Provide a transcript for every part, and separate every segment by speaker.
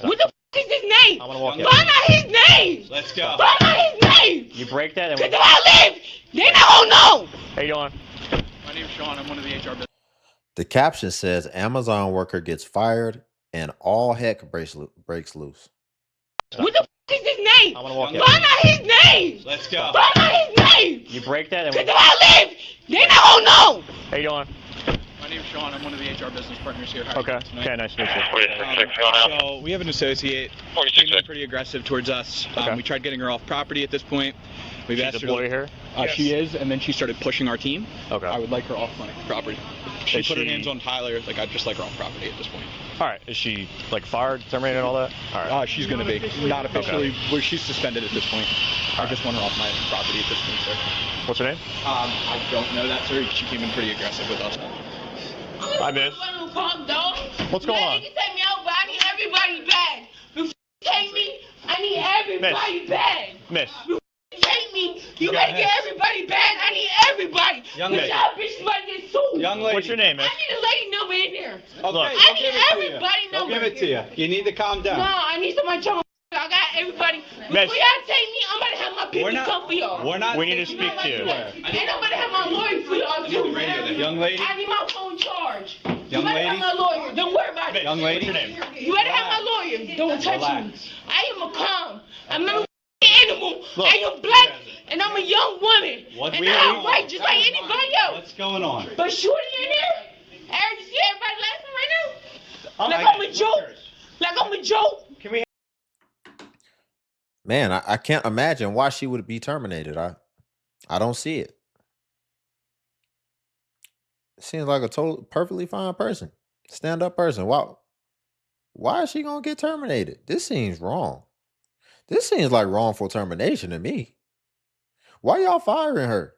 Speaker 1: What the f is his name?
Speaker 2: I'm gonna walk in.
Speaker 1: Find out his name.
Speaker 3: Let's go.
Speaker 1: Find out his name.
Speaker 2: You break that and
Speaker 1: Cause if I live, they not gonna know.
Speaker 2: How you doing?
Speaker 3: My name's Sean. I'm one of the HR business.
Speaker 4: The caption says Amazon worker gets fired and all heck breaks loose.
Speaker 1: What the f is his name?
Speaker 2: I'm gonna walk in.
Speaker 1: Find out his name.
Speaker 3: Let's go.
Speaker 1: Find out his name.
Speaker 2: You break that and
Speaker 1: Cause if I live, they not gonna know.
Speaker 2: How you doing?
Speaker 3: My name's Sean. I'm one of the HR business partners here.
Speaker 2: Okay. Okay, nice to meet you.
Speaker 3: So we have an associate came in pretty aggressive towards us.
Speaker 2: Okay.
Speaker 3: We tried getting her off property at this point. We've
Speaker 2: She's
Speaker 3: asked
Speaker 2: a
Speaker 3: her
Speaker 2: lawyer here?
Speaker 3: Yes. She is, and then she started pushing our team.
Speaker 2: Okay.
Speaker 3: I would like her off my property. She
Speaker 2: Is
Speaker 3: put her
Speaker 2: she-
Speaker 3: hands on Tyler. Like, I'd just like her off property at this point.
Speaker 2: Alright, is she like fired, terminated, and all that? Alright.
Speaker 3: She's going to be. Not officially. Well, she's suspended at this point. I just want her off my property at this point, sir.
Speaker 2: What's her name?
Speaker 3: I don't know that, sir. She came in pretty aggressive with us.
Speaker 2: Hi, miss. What's going on?
Speaker 1: You can take me out, but I need everybody back. Before you take me, I need everybody back.
Speaker 2: Miss.
Speaker 1: Take me, you gotta get everybody back. I need everybody.
Speaker 3: Young
Speaker 1: Cause
Speaker 3: lady.
Speaker 1: y'all bitches about to get sued.
Speaker 3: Young lady.
Speaker 2: What's your name,
Speaker 1: I
Speaker 2: miss?
Speaker 1: need a lady number in there.
Speaker 3: Okay,
Speaker 2: Look.
Speaker 1: I need everybody number.
Speaker 3: They'll give it to you. You need to calm down.
Speaker 1: No, I need somebody to I got everybody. Before
Speaker 2: Miss.
Speaker 1: y'all take me, I'm about to have my
Speaker 3: We're
Speaker 1: people
Speaker 3: not-
Speaker 1: come for y'all.
Speaker 3: We're not.
Speaker 2: We need to
Speaker 3: taking
Speaker 2: speak to you.
Speaker 3: anywhere.
Speaker 1: And I'm about to have my lawyer for y'all too.
Speaker 3: Young lady.
Speaker 1: I need my phone charged.
Speaker 3: Young
Speaker 1: You better
Speaker 3: lady.
Speaker 1: have my lawyer. Don't worry about it.
Speaker 3: Young lady.
Speaker 2: What's your name?
Speaker 1: You better have my lawyer. Don't touch
Speaker 3: Relax.
Speaker 1: me. I am a calm. I'm not an animal.
Speaker 2: Look.
Speaker 1: I am black and I'm a young woman.
Speaker 3: What
Speaker 1: and
Speaker 3: we-
Speaker 1: I have rights just like anybody else.
Speaker 3: What's going on?
Speaker 1: But shooting in there, Eric, you see everybody laughing right now? Like
Speaker 2: I-
Speaker 1: I'm a joke. Like I'm a joke.
Speaker 2: Can we
Speaker 4: Man, I can't imagine why she would be terminated. I don't see it. Seems like a total perfectly fine person. Stand up person. Why is she gonna get terminated? This seems wrong. This seems like wrongful termination to me. Why y'all firing her?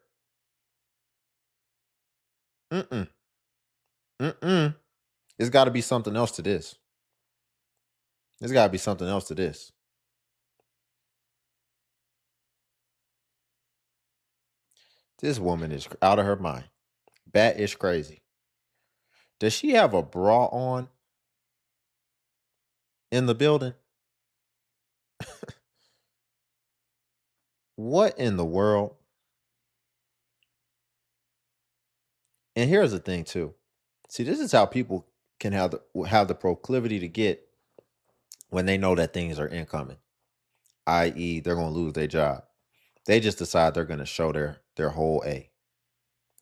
Speaker 4: There's got to be something else to this. There's got to be something else to this. This woman is out of her mind. Bat is crazy. Does she have a bra on in the building? What in the world? And here's the thing too. See, this is how people can have the proclivity to get when they know that things are incoming, i.e., they're going to lose their job. They just decide they're going to show their whole A,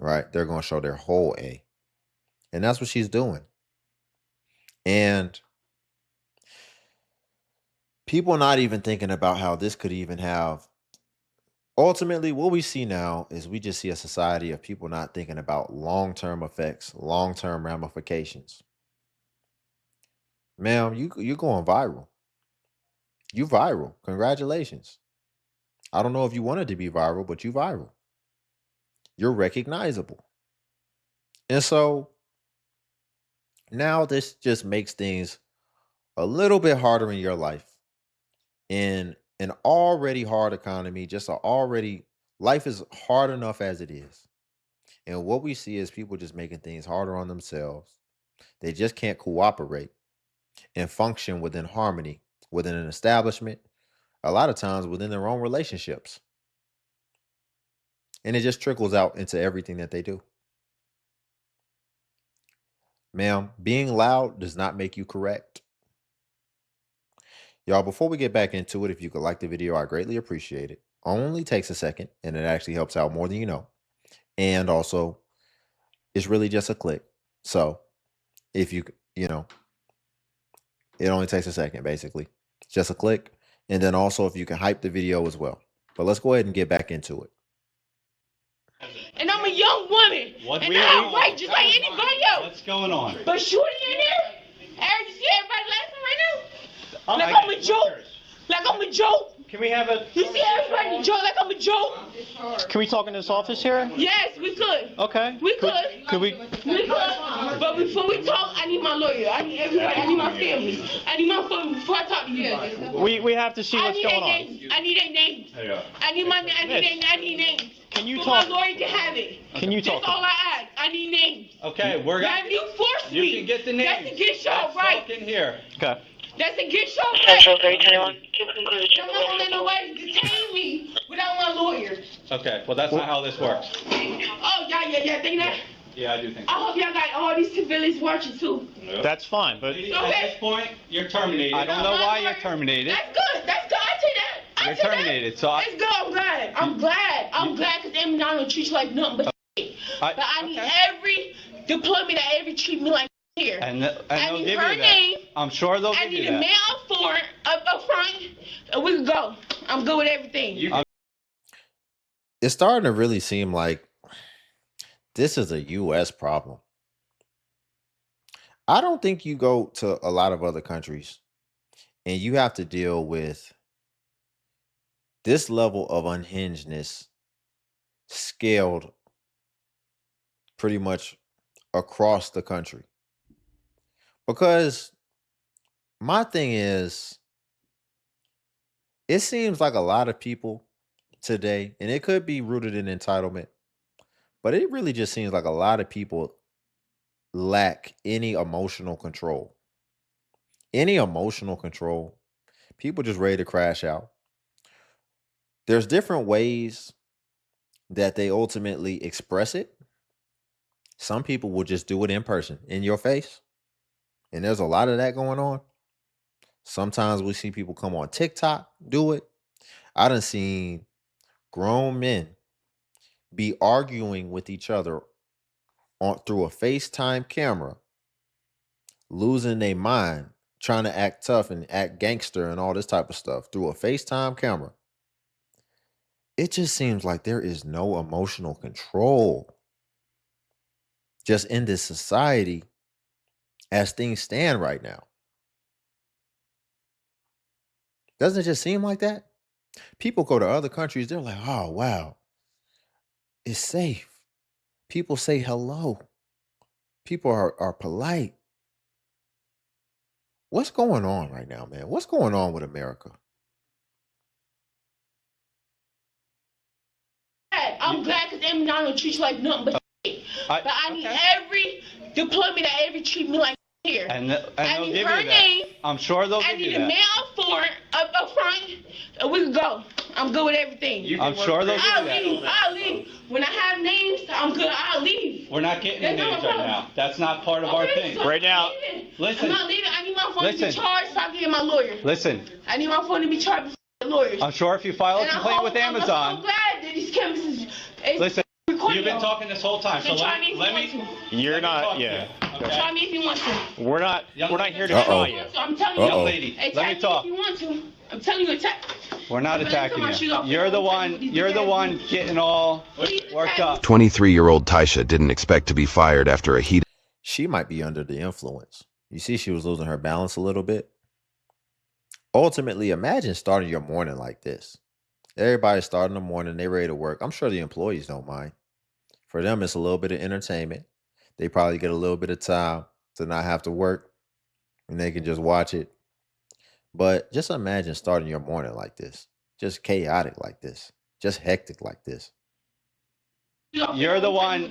Speaker 4: right? They're going to show their whole A, and that's what she's doing. And people not even thinking about how this could even have. Ultimately, what we see now is we just see a society of people not thinking about long-term effects, long-term ramifications. Ma'am, you're going viral. You viral. Congratulations. I don't know if you wanted to be viral, but you viral. You're recognizable. And so now this just makes things a little bit harder in your life. In an already hard economy, life is hard enough as it is. And what we see is people just making things harder on themselves. They just can't cooperate and function within harmony, within an establishment, a lot of times within their own relationships. And it just trickles out into everything that they do. Ma'am, being loud does not make you correct. Y'all, before we get back into it, if you could like the video, I greatly appreciate it. Only takes a second, and it actually helps out more than you know. And also, it's really just a click. So, if it only takes a second, basically. It's just a click. And then also, if you can hype the video as well. But let's go ahead and get back into it.
Speaker 1: And I'm a young woman.
Speaker 3: What
Speaker 1: and
Speaker 3: we-
Speaker 1: I have rights just like anybody else.
Speaker 3: What's going on?
Speaker 1: But shooting in there, Eric, you see everybody laughing right now? Like
Speaker 2: I-
Speaker 1: I'm a joke. Like I'm a joke.
Speaker 2: Can we have a
Speaker 1: You see everybody joke like I'm a joke?
Speaker 2: Can we talk in this office here?
Speaker 1: Yes, we could.
Speaker 2: Okay.
Speaker 1: We could.
Speaker 2: Could we
Speaker 1: We could. But before we talk, I need my lawyer. I need everybody. I need my family. I need my family before I talk to you.
Speaker 2: we have to see
Speaker 1: I
Speaker 2: what's
Speaker 1: need
Speaker 2: going
Speaker 1: their
Speaker 2: on.
Speaker 1: names. I need their names. I need names.
Speaker 3: Can you
Speaker 1: So
Speaker 3: talk?
Speaker 1: my lawyer can have it.
Speaker 2: Can you talk?
Speaker 1: That's all I ask. I need names.
Speaker 3: Okay, we're
Speaker 1: Now, if you force me,
Speaker 3: You can get the names.
Speaker 1: that's to get y'all
Speaker 3: Let's
Speaker 1: right.
Speaker 3: talk in here.
Speaker 2: Okay.
Speaker 1: That's against your
Speaker 5: Central
Speaker 1: right.
Speaker 5: 321.
Speaker 1: I'm not gonna let nobody detain me without my lawyer.
Speaker 3: Okay, well that's not how this works.
Speaker 1: Oh, yeah, think that?
Speaker 3: Yeah, I do think
Speaker 1: I
Speaker 3: so.
Speaker 1: hope y'all got all these civilians watching too.
Speaker 2: That's fine, but
Speaker 3: Lady, at this point, you're terminated. I don't know why you're terminated.
Speaker 1: That's good. I take that.
Speaker 3: You're terminated. So
Speaker 1: it's good. I'm glad because them not gonna treat you like nothing but shit. But I need every deployment that every treat me like here.
Speaker 3: And they'll
Speaker 1: I need
Speaker 3: give
Speaker 1: her
Speaker 3: you that.
Speaker 1: name.
Speaker 3: I'm sure they'll give you that.
Speaker 1: I need a man up front, and we can go. I'm good with everything.
Speaker 4: It's starting to really seem like this is a U.S. problem. I don't think you go to a lot of other countries and you have to deal with this level of unhingedness scaled pretty much across the country. Because my thing is, it seems like a lot of people today, and it could be rooted in entitlement, but it really just seems like a lot of people lack any emotional control. Any emotional control. People just ready to crash out. There's different ways that they ultimately express it. Some people will just do it in person, in your face. And there's a lot of that going on. Sometimes we see people come on TikTok, do it. I done seen grown men be arguing with each other through a FaceTime camera, losing their mind, trying to act tough and act gangster and all this type of stuff through a FaceTime camera. It just seems like there is no emotional control just in this society as things stand right now. Doesn't it just seem like that? People go to other countries, they're like, oh, wow, it's safe. People say hello. People are polite. What's going on right now, man? What's going on with America?
Speaker 1: I'm glad because them not gonna treat you like nothing but shit. But I need every deployment that every treat me like here.
Speaker 3: And they'll give you
Speaker 1: her
Speaker 3: that.
Speaker 1: name.
Speaker 3: I'm sure they'll give you that.
Speaker 1: I need a man up front, and we can go. I'm good with everything.
Speaker 3: I'm sure they'll give you that.
Speaker 1: I'll leave. When I have names, I'm good. I'll leave.
Speaker 3: We're not getting names right now. That's not part of our thing.
Speaker 1: So
Speaker 2: right now,
Speaker 1: listen. I'm not leaving. I need my phone to be charged so I can get my lawyer.
Speaker 3: Listen.
Speaker 1: I need my phone to be charged for the lawyers.
Speaker 3: I'm sure if you file a complaint with Amazon.
Speaker 1: I'm so glad that these cameras is
Speaker 3: listen. You've been talking this whole time, so let me.
Speaker 2: You're not. Yeah.
Speaker 1: Okay. Try me if you want to.
Speaker 2: We're not here to try you.
Speaker 1: I'm telling you,
Speaker 3: young lady. Let me talk.
Speaker 1: If you want to. I'm telling you, attack.
Speaker 3: We're not attacking you. You're the one getting all worked up.
Speaker 6: 23-year-old Taisha didn't expect to be fired after a heated.
Speaker 4: She might be under the influence. You see, she was losing her balance a little bit. Ultimately, imagine starting your morning like this. Everybody's starting the morning, they ready to work. I'm sure the employees don't mind. For them, it's a little bit of entertainment. They probably get a little bit of time to not have to work, and they can just watch it. But just imagine starting your morning like this. Just chaotic like this. Just hectic like this.
Speaker 3: You're the one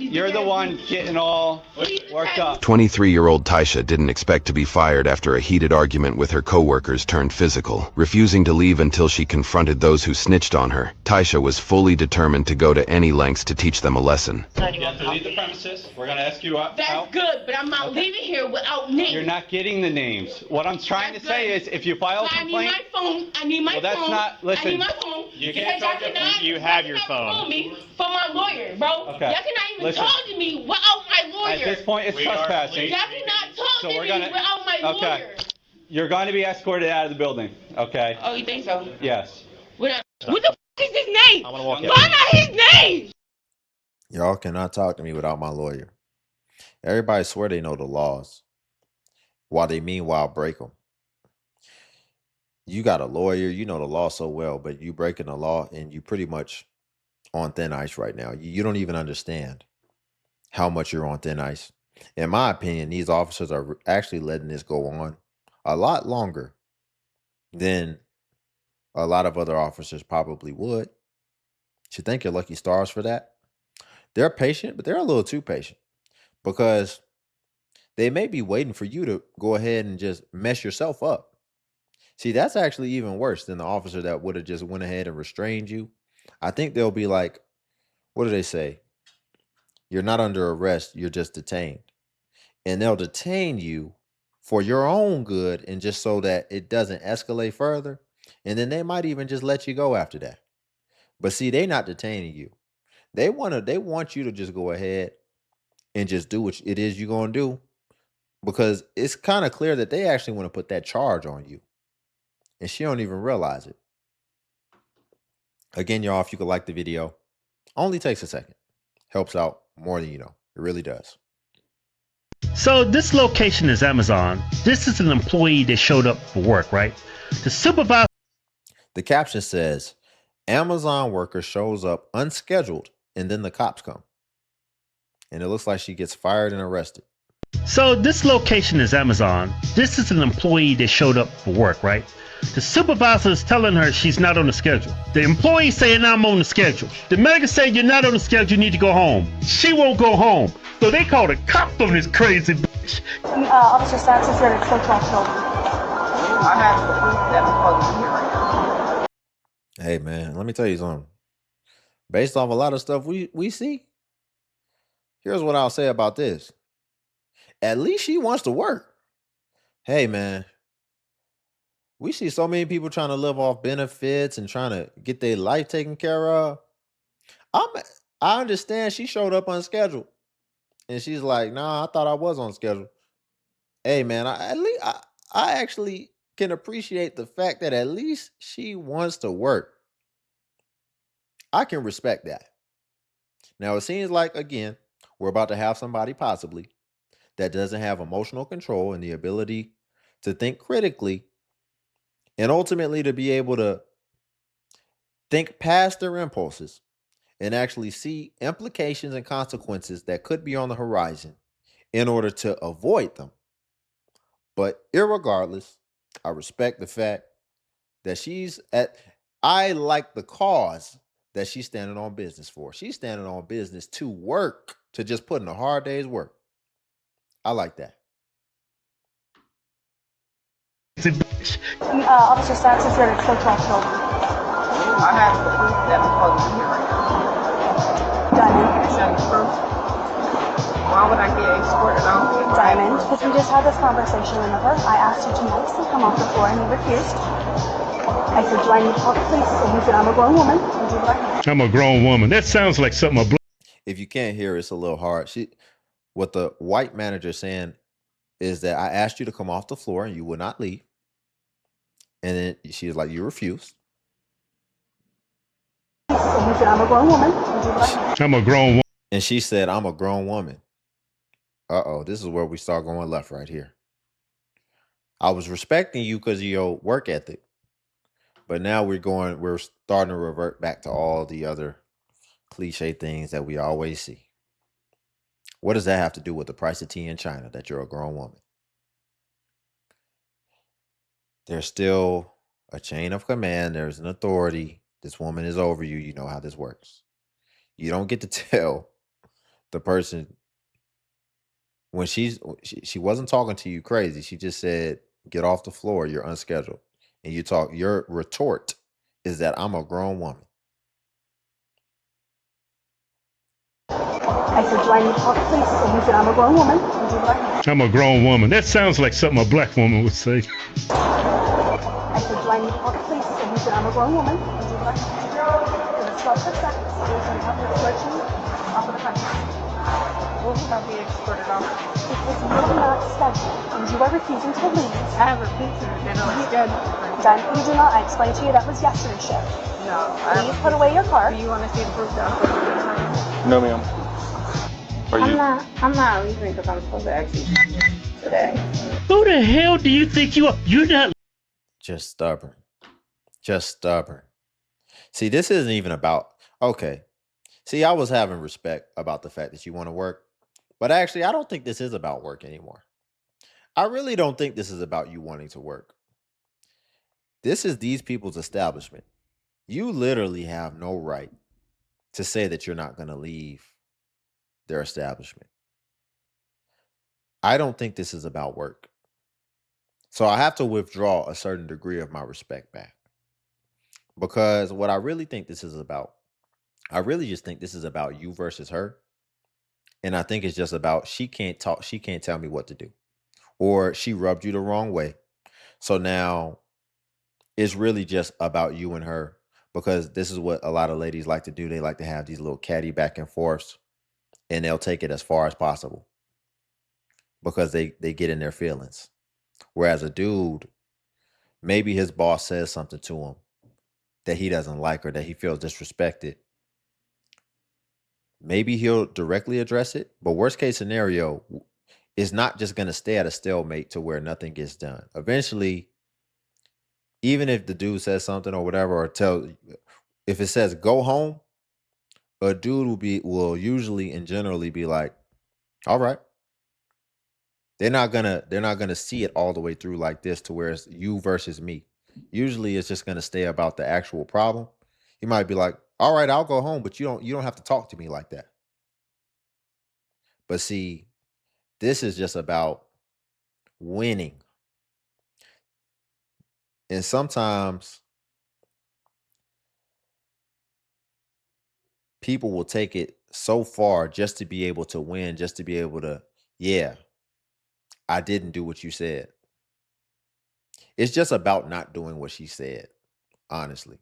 Speaker 3: getting all worked up.
Speaker 6: 23-year-old Taisha didn't expect to be fired after a heated argument with her coworkers turned physical. Refusing to leave until she confronted those who snitched on her, Taisha was fully determined to go to any lengths to teach them a lesson.
Speaker 3: You have to leave the premises. We're going to ask you out.
Speaker 1: That's good, but I'm not leaving here without names.
Speaker 3: You're not getting the names. What I'm trying to say is if you file a complaint.
Speaker 1: I need my phone.
Speaker 3: Well, that's not. Listen.
Speaker 1: I need my phone.
Speaker 2: You can't talk to me. You have your phone.
Speaker 1: Me for my lawyer, bro.
Speaker 3: Okay.
Speaker 1: Y'all cannot even talk to me without my lawyer.
Speaker 3: At this point, it's trespassing.
Speaker 1: Y'all cannot talk to me without my lawyer.
Speaker 3: You're going to be escorted out of the building, okay?
Speaker 1: Oh, you think so?
Speaker 3: Yes.
Speaker 1: What the f is his name?
Speaker 2: I'm gonna walk out.
Speaker 1: Why not his name?
Speaker 4: Y'all cannot talk to me without my lawyer. Everybody swear they know the laws, while they meanwhile break them. You got a lawyer, you know the law so well, but you breaking the law and you pretty much on thin ice right now. You don't even understand how much you're on thin ice. In my opinion, these officers are actually letting this go on a lot longer than a lot of other officers probably would. You thank your lucky stars for that. They're patient, but they're a little too patient because they may be waiting for you to go ahead and just mess yourself up. See, that's actually even worse than the officer that would have just went ahead and restrained you. I think they'll be like, what do they say? You're not under arrest, you're just detained. And they'll detain you for your own good and just so that it doesn't escalate further. And then they might even just let you go after that. But see, they're not detaining you. They want you to just go ahead and just do what it is you're gonna do. Because it's kind of clear that they actually want to put that charge on you. And she don't even realize it. Again, y'all, if you could like the video, only takes a second. Helps out more than you know. It really does.
Speaker 5: So this location is Amazon. This is an employee that showed up for work, right? The supervisor.
Speaker 4: The caption says, Amazon worker shows up unscheduled and then the cops come. And it looks like she gets fired and arrested.
Speaker 5: So this location is Amazon. This is an employee that showed up for work, right? The supervisor is telling her she's not on the schedule. The employee saying I'm on the schedule. The manager saying you're not on the schedule, you need to go home. She won't go home. So they called a cop on this crazy bitch.
Speaker 7: Officer Sachs is here to close off building. I have the proof that because here right now.
Speaker 4: Hey man, let me tell you something. Based off a lot of stuff we see, here's what I'll say about this. At least she wants to work. Hey man, we see so many people trying to live off benefits and trying to get their life taken care of. I understand she showed up unscheduled. And she's like, nah, I thought I was on schedule. Hey man, I actually can appreciate the fact that at least she wants to work. I can respect that. Now it seems like, again, we're about to have somebody possibly that doesn't have emotional control and the ability to think critically and ultimately to be able to think past their impulses and actually see implications and consequences that could be on the horizon in order to avoid them. But irregardless, I respect the fact that I like the cause that she's standing on business for. She's standing on business to work, to just put in a hard day's work. I like that.
Speaker 7: Officer Sachs is here to close off building. I have the proof that because here right now. Diamond. Show you proof. Why would I get escorted out? Diamond, because we just had this conversation, remember? I asked you to nicely come off the floor and you refused. I said, do I need to call the police? And you said, I'm a grown woman.
Speaker 5: I'm a grown woman. That sounds like something
Speaker 4: if you can't hear, it's a little hard. What the white manager saying is that I asked you to come off the floor and you would not leave. And then she was like, you refused.
Speaker 7: And you said, I'm a grown woman.
Speaker 5: I'm a grown woman.
Speaker 4: And she said, I'm a grown woman. Uh-oh, this is where we start going left right here. I was respecting you because of your work ethic. But now we're starting to revert back to all the other cliche things that we always see. What does that have to do with the price of tea in China, that you're a grown woman? There's still a chain of command. There's an authority. This woman is over you. You know how this works. You don't get to tell the person when she wasn't talking to you crazy. She just said, get off the floor. You're unscheduled. And your retort is that I'm a grown woman.
Speaker 7: I said, do I need to call the police? And you said, I'm a grown woman.
Speaker 5: I'm a grown woman. That sounds like something a black woman would say.
Speaker 7: I said, do I need to call the police? And you said, I'm a grown woman. Let's stop for sex. We're going to have to escort you off of the premises. Will you not be escorted off? Because you're not scheduled, and you are refusing to leave. I have a picture that I'm scheduled. Then you do not. I explained to you that was yesterday's shift. No. Please put away your car. Do you want to see the proof that I'm supposed to be?
Speaker 2: No, ma'am.
Speaker 8: I'm not leaving because I'm supposed to actually today.
Speaker 5: Who the hell do you think you are? You're not.
Speaker 4: Just stubborn. Just stubborn. See, this isn't even about, okay. See, I was having respect about the fact that you want to work, but actually, I don't think this is about work anymore. I really don't think this is about you wanting to work. This is these people's establishment. You literally have no right to say that you're not going to leave their establishment. I don't think this is about work. So I have to withdraw a certain degree of my respect back. Because what I really think this is about, I really just think this is about you versus her. And I think it's just about she can't talk, she can't tell me what to do. Or she rubbed you the wrong way. So now it's really just about you and her. Because this is what a lot of ladies like to do. They like to have these little catty back and forths, and they'll take it as far as possible because they get in their feelings. Whereas a dude, maybe his boss says something to him that he doesn't like or that he feels disrespected. Maybe he'll directly address it, but worst case scenario is not just going to stay at a stalemate to where nothing gets done. Eventually, even if the dude says something or whatever, or if it says go home, a dude will usually and generally be like, all right. They're not gonna see it all the way through like this to where it's you versus me. Usually it's just gonna stay about the actual problem. He might be like, all right, I'll go home, but you don't have to talk to me like that. But see, this is just about winning. And sometimes people will take it so far just to be able to win, just to be able to, yeah, I didn't do what you said. It's just about not doing what she said, honestly.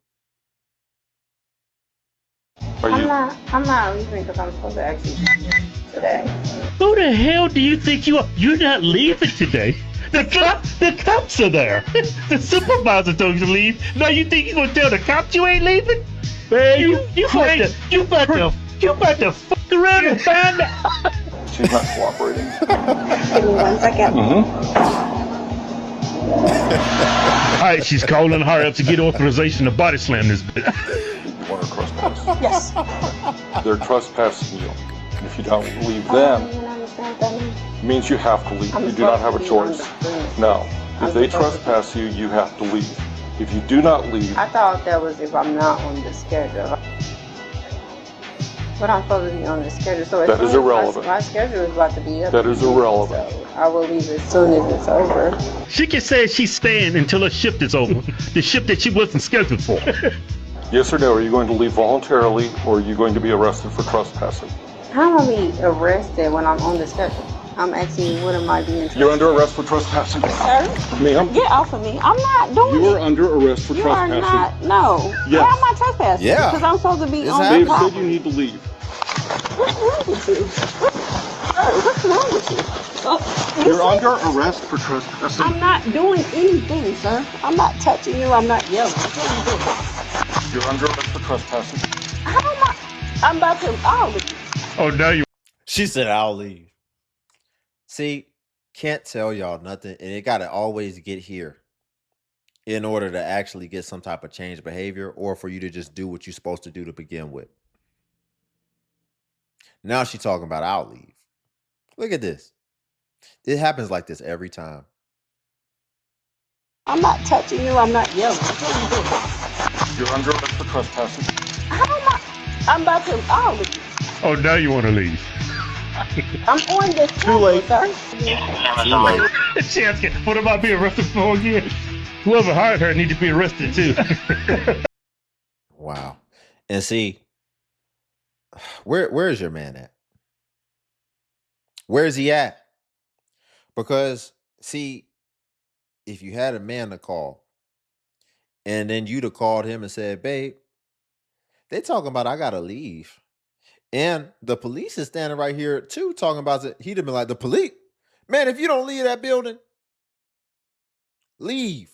Speaker 8: I'm not leaving because I'm supposed to actually today.
Speaker 5: Who the hell do you think you are? You're not leaving today. The cops are there. The supervisor told you to leave. Now you think you're gonna tell the cops you ain't leaving? Man, you about to fuck around and find out.
Speaker 2: She's not cooperating.
Speaker 8: Give me 1 second.
Speaker 5: All right, she's calling her up to get authorization to body slam this bitch.
Speaker 2: Want to trespass?
Speaker 8: Yes.
Speaker 2: They're trespassing you. And if you don't leave them, it means you have to leave. You do not have a choice. No. If they trespass you, you have to leave. If you do not leave...
Speaker 8: I thought that was if I'm not on the schedule. But I'm supposed to be on the schedule. So
Speaker 2: that is irrelevant.
Speaker 8: My schedule is about to be up.
Speaker 2: That is irrelevant.
Speaker 8: So I will leave as soon as it's over.
Speaker 5: She can say she's staying until her shift is over. The shift that she wasn't scheduled for.
Speaker 2: Yes or no? Are you going to leave voluntarily, or are you going to be arrested for trespassing?
Speaker 8: How am I be arrested when I'm on the schedule? I'm asking, what am I being arrested?
Speaker 2: You're under arrest for trespassing.
Speaker 8: Sir?
Speaker 2: Ma'am?
Speaker 8: Get off of me. I'm not doing it.
Speaker 2: You are under arrest for trespassing.
Speaker 8: You are not. No.
Speaker 2: Yes.
Speaker 8: How am I trespassing?
Speaker 4: Yeah.
Speaker 8: Because I'm supposed to be
Speaker 4: It's
Speaker 8: on
Speaker 4: happening.
Speaker 8: the
Speaker 2: Dave
Speaker 8: property.
Speaker 2: said you need to leave.
Speaker 8: What's wrong with you? What's wrong with you?
Speaker 2: You're under arrest for trespassing.
Speaker 8: I'm not doing anything, sir. I'm not touching you. I'm not yelling. What are you doing?
Speaker 2: You're under arrest for trespassing.
Speaker 8: How am I? I'm about to.
Speaker 5: Oh, now you.
Speaker 4: She said, I'll leave. See, can't tell y'all nothing. And it got to always get here in order to actually get some type of change behavior or for you to just do what you're supposed to do to begin with. Now she's talking about I'll leave. Look at this. It happens like this every time.
Speaker 8: I'm not touching you. I'm not yelling. What are you doing?
Speaker 2: You're under arrest for trespassing.
Speaker 8: How am I? I'm about to. Leave.
Speaker 5: Oh, now you want to leave.
Speaker 8: I'm on this.
Speaker 2: Too late.
Speaker 8: Sir.
Speaker 4: Too late.
Speaker 5: Chance, what am I being arrested for again? Whoever hired her need to be arrested too.
Speaker 4: Wow. And see, where is your man at? Where is he at? Because see, if you had a man to call and then you'd have called him and said, babe, they talking about I gotta leave. And the police is standing right here too talking about it. He'd have been like, the police? Man, if you don't leave that building, leave.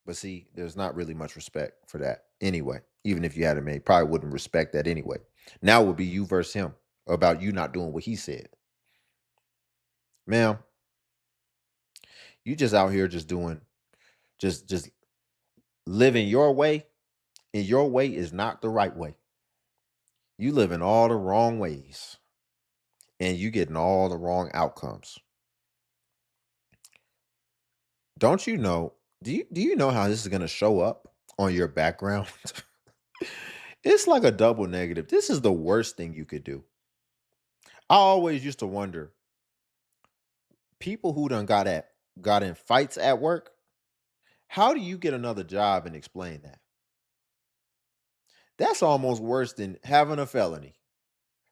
Speaker 4: But see, there's not really much respect for that anyway. Even if you had a man, probably wouldn't respect that anyway. Now it would be you versus him about you not doing what he said. Ma'am, you just out here just doing, just living your way, and your way is not the right way. You live in all the wrong ways, and you getting all the wrong outcomes. Don't you know? Do you know how this is going to show up on your background? It's like a double negative. This is the worst thing you could do. I always used to wonder, people who done got at got in fights at work, how do you get another job and explain that? That's almost worse than having a felony,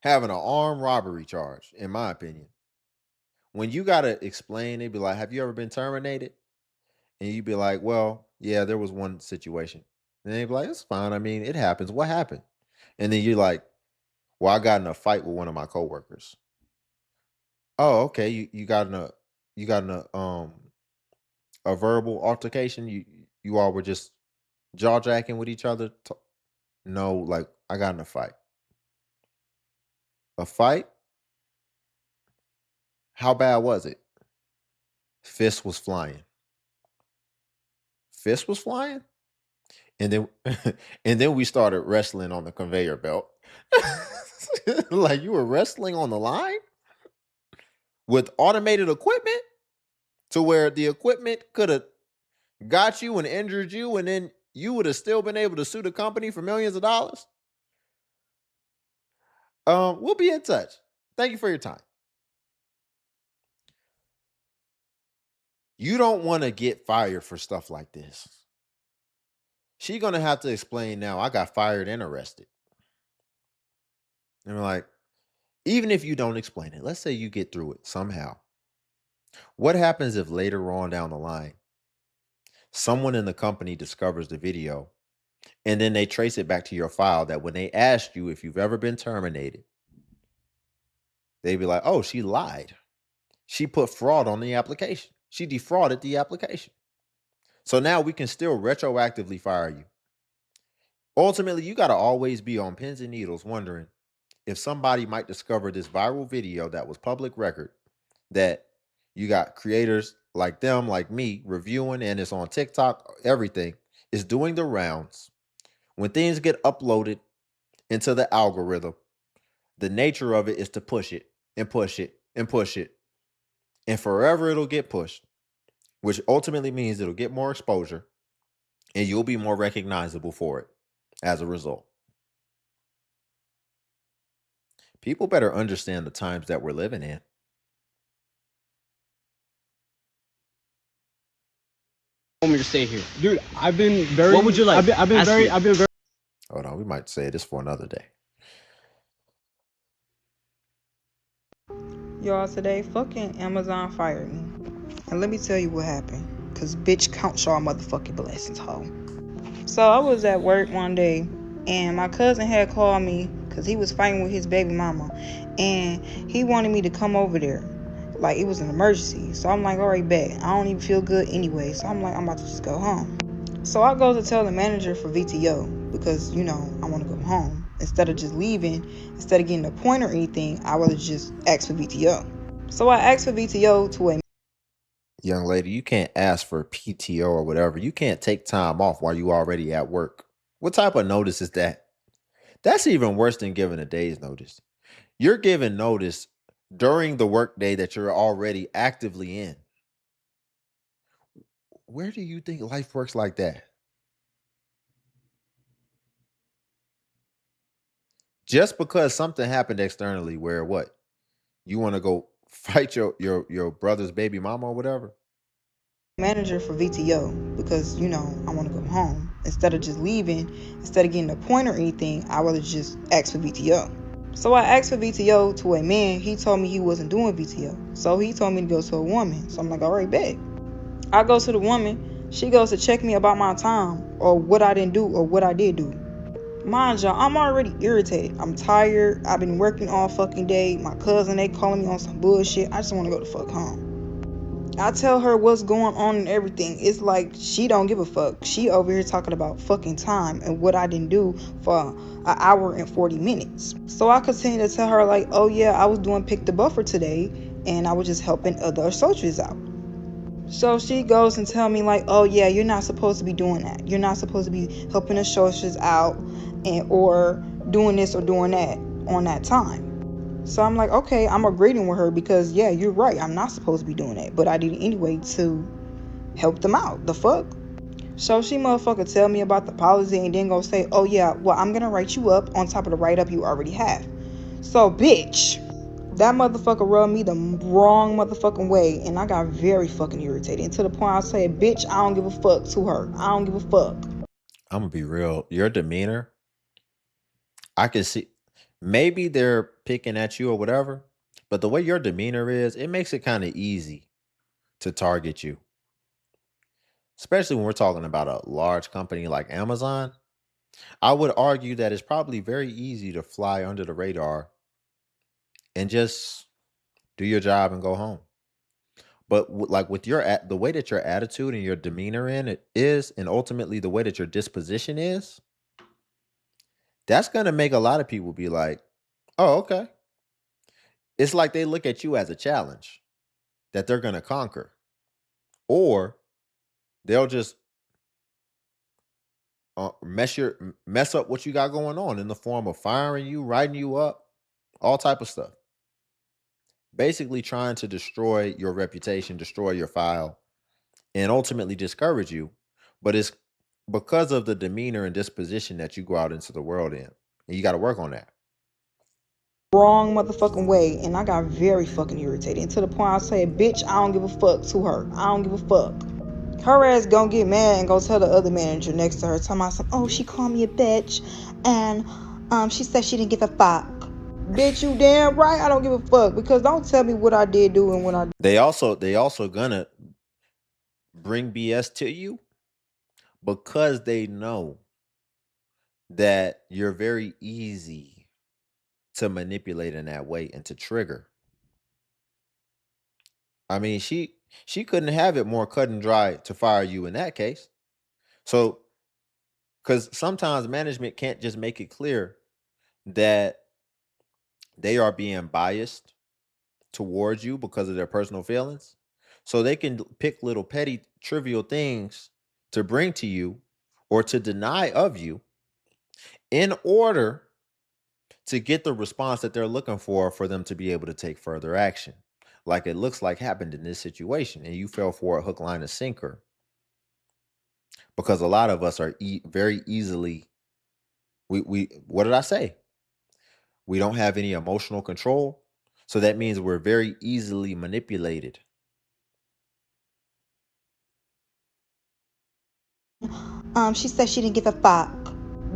Speaker 4: having an armed robbery charge, in my opinion. When you got to explain, they'd be like, have you ever been terminated? And you'd be like, well, yeah, there was one situation. And they'd be like, it's fine. I mean, it happens. What happened? And then you're like, well, I got in a fight with one of my coworkers. Oh, okay. You got in a verbal altercation. You all were just jaw jacking with each other. No, like I got in a fight. A fight? How bad was it? Fist was flying. Fist was flying? And then and then we started wrestling on the conveyor belt. Like you were wrestling on the line with automated equipment to where the equipment could have got you and injured you, and then you would have still been able to sue the company for millions of dollars. We'll be in touch. Thank you for your time. You don't want to get fired for stuff like this. She's gonna have to explain now. I got fired and arrested. And we're like, even if you don't explain it, let's say you get through it somehow. What happens if later on down the line, someone in the company discovers the video and then they trace it back to your file that when they asked you if you've ever been terminated, they'd be like, oh, she lied. She put fraud on the application. She defrauded the application. So now we can still retroactively fire you. Ultimately, you got to always be on pins and needles wondering if somebody might discover this viral video that was public record, that you got creators like them, like me, reviewing, and it's on TikTok, everything is doing the rounds. When things get uploaded into the algorithm, the nature of it is to push it and push it and push it. And forever it'll get pushed, which ultimately means it'll get more exposure and you'll be more recognizable for it as a result. People better understand the times that we're living in.
Speaker 9: Want me to stay here?
Speaker 3: Dude, I've been very.
Speaker 9: What would you like?
Speaker 3: I've been very.
Speaker 4: Hold on, we might say this for another day.
Speaker 10: Y'all, today fucking Amazon fired me. And let me tell you what happened. Cause bitch, count y'all motherfucking blessings, ho. So I was at work one day and my cousin had called me because he was fighting with his baby mama. And he wanted me to come over there. Like it was an emergency. So I'm like, alright, bet. I don't even feel good anyway. So I'm like, I'm about to just go home. So I go to tell the manager for VTO because, you know, I want to go home. Instead of just leaving, instead of getting a point or anything, I would have just asked for VTO. So I asked for VTO to a
Speaker 4: Young lady, you can't ask for PTO or whatever. You can't take time off while you already at work. What type of notice is that? That's even worse than giving a day's notice. You're giving notice during the workday that you're already actively in. Where do you think life works like that? Just because something happened externally where what? You want to go fight your brother's baby mama or whatever?
Speaker 10: manager for VTO because, you know, I want to go home. Instead of just leaving, instead of getting a point or anything, I would have just asked for VTO. So I asked for VTO to a man. He told me he wasn't doing VTO. So he told me to go to a woman. So I'm like, all right, bet. I go to the woman. She goes to check me about my time or what I didn't do or what I did do. Mind y'all, I'm already irritated. I'm tired. I've been working all fucking day. My cousin, they calling me on some bullshit. I just want to go the fuck home. I tell her what's going on and everything. It's like she don't give a fuck. She over here talking about fucking time and what I didn't do for an hour and 40 minutes. So I continue to tell her like, oh yeah, I was doing pick the buffer today and I was just helping other associates out. So she goes and tell me like, oh yeah, you're not supposed to be doing that. You're not supposed to be helping associates out and or doing this or doing that on that time. So I'm like, okay, I'm agreeing with her because yeah, you're right. I'm not supposed to be doing that, but I did it anyway to help them out. The fuck? So she motherfucker tell me about the policy and then go say, oh yeah, well I'm gonna write you up on top of the write up you already have. So bitch, That motherfucker rubbed me the wrong motherfucking way, and I got very fucking irritated. And to the point I said, bitch, I don't give a fuck to her. I don't give a fuck.
Speaker 4: I'm gonna be real. Your demeanor, I can see. Maybe they're picking at you or whatever, but the way your demeanor is, it makes it kind of easy to target you. Especially when we're talking about a large company like Amazon. I would argue that it's probably very easy to fly under the radar and just do your job and go home. But like with the way that your attitude and your demeanor in it is, and ultimately the way that your disposition is, that's gonna make a lot of people be like, "Oh, okay." It's like they look at you as a challenge that they're gonna conquer, or they'll just mess up what you got going on in the form of firing you, writing you up, all type of stuff. Basically, trying to destroy your reputation, destroy your file, and ultimately discourage you. But it's because of the demeanor and disposition that you go out into the world in. And you got to work on that.
Speaker 10: Wrong motherfucking way, and I got very fucking irritated. And to the point I said, bitch, I don't give a fuck to her. I don't give a fuck. Her ass gonna get mad and go tell the other manager next to her, talking about some, oh, she called me a bitch, and she said she didn't give a fuck. Bitch, you damn right I don't give a fuck, because don't tell me what I did do and when I.
Speaker 4: They also gonna bring BS to you because they know that you're very easy to manipulate in that way and to trigger. I mean, she couldn't have it more cut and dry to fire you in that case. So, because sometimes management can't just make it clear that they are being biased towards you because of their personal feelings. So they can pick little petty trivial things to bring to you or to deny of you in order to get the response that they're looking for them to be able to take further action. Like it looks like happened in this situation, and you fell for a hook, line, and sinker because a lot of us are very easily. We what did I say? We don't have any emotional control, so that means we're very easily manipulated.
Speaker 10: She said she didn't give a fuck.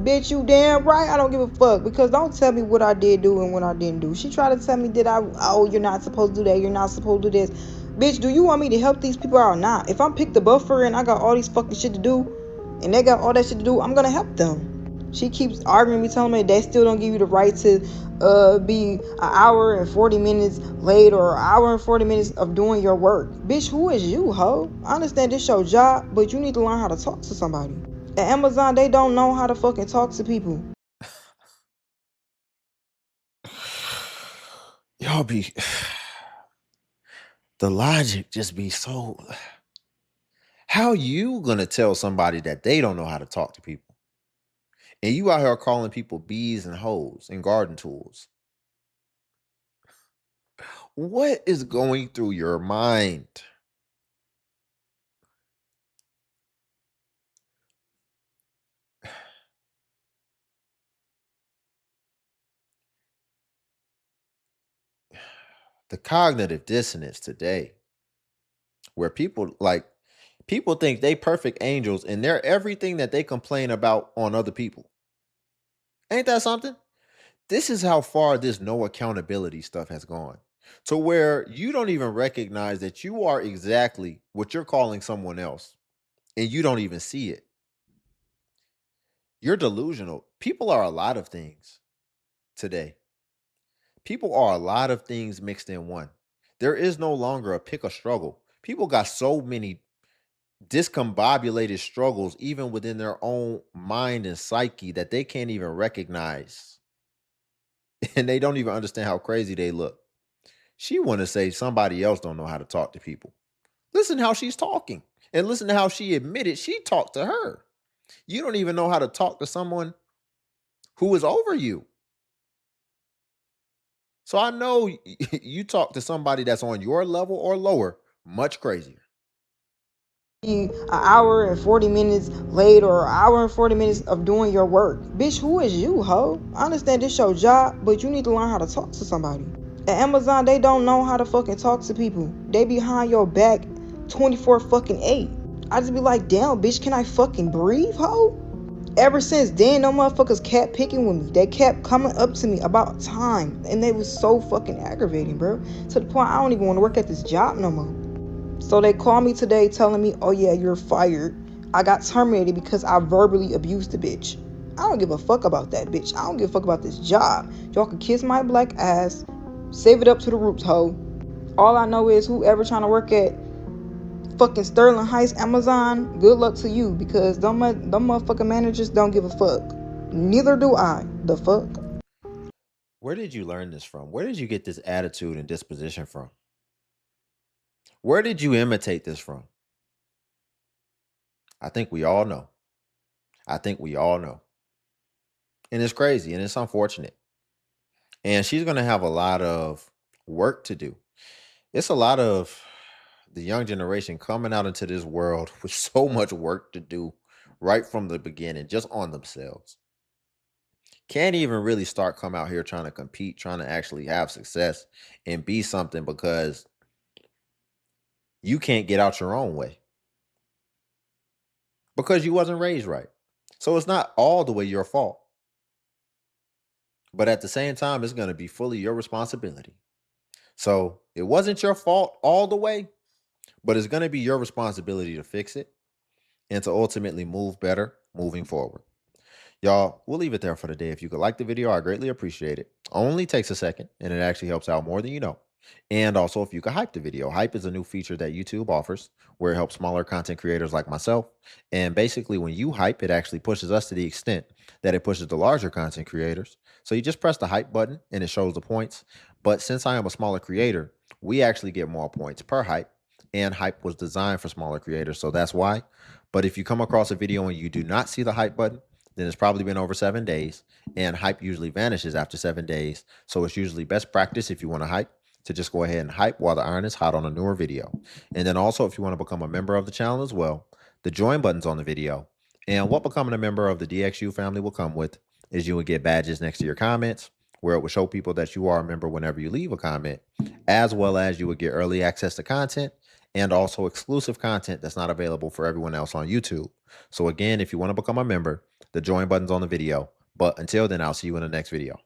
Speaker 10: Bitch, you damn right I don't give a fuck, because don't tell me what I did do and what I didn't do. She tried to tell me that oh, you're not supposed to do that, you're not supposed to do this. Bitch, do you want me to help these people out or not? If I'm picked the buffer and I got all these fucking shit to do and they got all that shit to do, I'm gonna help them. She keeps arguing me, telling me they still don't give you the right to be an hour and 40 minutes late or an hour and 40 minutes of doing your work. Bitch, who is you, ho? I understand this your job, but you need to learn how to talk to somebody. At Amazon, they don't know how to fucking talk to people.
Speaker 4: Y'all be the logic just be so. How you gonna tell somebody that they don't know how to talk to people? And you out here calling people bees and hoes and garden tools. What is going through your mind? The cognitive dissonance today, where people think they perfect angels and they're everything that they complain about on other people. Ain't that something? This is how far this no accountability stuff has gone. To where you don't even recognize that you are exactly what you're calling someone else and you don't even see it. You're delusional. People are a lot of things today. People are a lot of things mixed in one. There is no longer a pick a struggle. People got so many discombobulated struggles, even within their own mind and psyche, that they can't even recognize. And they don't even understand how crazy they look. She want to say somebody else don't know how to talk to people. Listen how she's talking. And listen to how she admitted she talked to her. You don't even know how to talk to someone who is over you. So I know you talk to somebody that's on your level or lower, much crazier.
Speaker 10: An hour and 40 minutes late or an hour and 40 minutes of doing your work. Bitch, who is you, ho? I understand this your job, but you need to learn how to talk to somebody. At Amazon, they don't know how to fucking talk to people. They behind your back 24/8. I just be like, damn, bitch, can I fucking breathe, ho? Ever since then, no motherfuckers kept picking with me. They kept coming up to me about time. And they was so fucking aggravating, bro. To the point I don't even want to work at this job no more. So they called me today telling me, oh yeah, you're fired. I got terminated because I verbally abused the bitch. I don't give a fuck about that bitch. I don't give a fuck about this job. Y'all can kiss my black ass. Save it up to the roots, ho. All I know is whoever trying to work at fucking Sterling Heights, Amazon, good luck to you, because them motherfucking managers don't give a fuck. Neither do I. The fuck?
Speaker 4: Where did you learn this from? Where did you get this attitude and disposition from? Where did you imitate this from? I think we all know. I think we all know. And it's crazy and it's unfortunate. And she's going to have a lot of work to do. It's a lot of the young generation coming out into this world with so much work to do right from the beginning, just on themselves. Can't even really start come out here trying to compete, trying to actually have success and be something because you can't get out your own way. Because you wasn't raised right. So it's not all the way your fault. But at the same time, it's going to be fully your responsibility. So it wasn't your fault all the way, but it's going to be your responsibility to fix it and to ultimately move better moving forward. Y'all, we'll leave it there for today. If you could like the video, I greatly appreciate it. Only takes a second, and it actually helps out more than you know. And also, if you could hype the video. Hype is a new feature that YouTube offers where it helps smaller content creators like myself. And basically, when you hype, it actually pushes us to the extent that it pushes the larger content creators. So you just press the hype button, and it shows the points. But since I am a smaller creator, we actually get more points per hype. And hype was designed for smaller creators, so that's why. But if you come across a video and you do not see the hype button, then it's probably been over 7 days, and hype usually vanishes after 7 days. So it's usually best practice if you want to hype to just go ahead and hype while the iron is hot on a newer video. And then also, if you want to become a member of the channel as well, the join button's on the video. And what becoming a member of the DXU family will come with is you will get badges next to your comments, where it will show people that you are a member whenever you leave a comment, as well as you would get early access to content and also exclusive content that's not available for everyone else on YouTube. So again, if you want to become a member, the join button's on the video. But until then, I'll see you in the next video.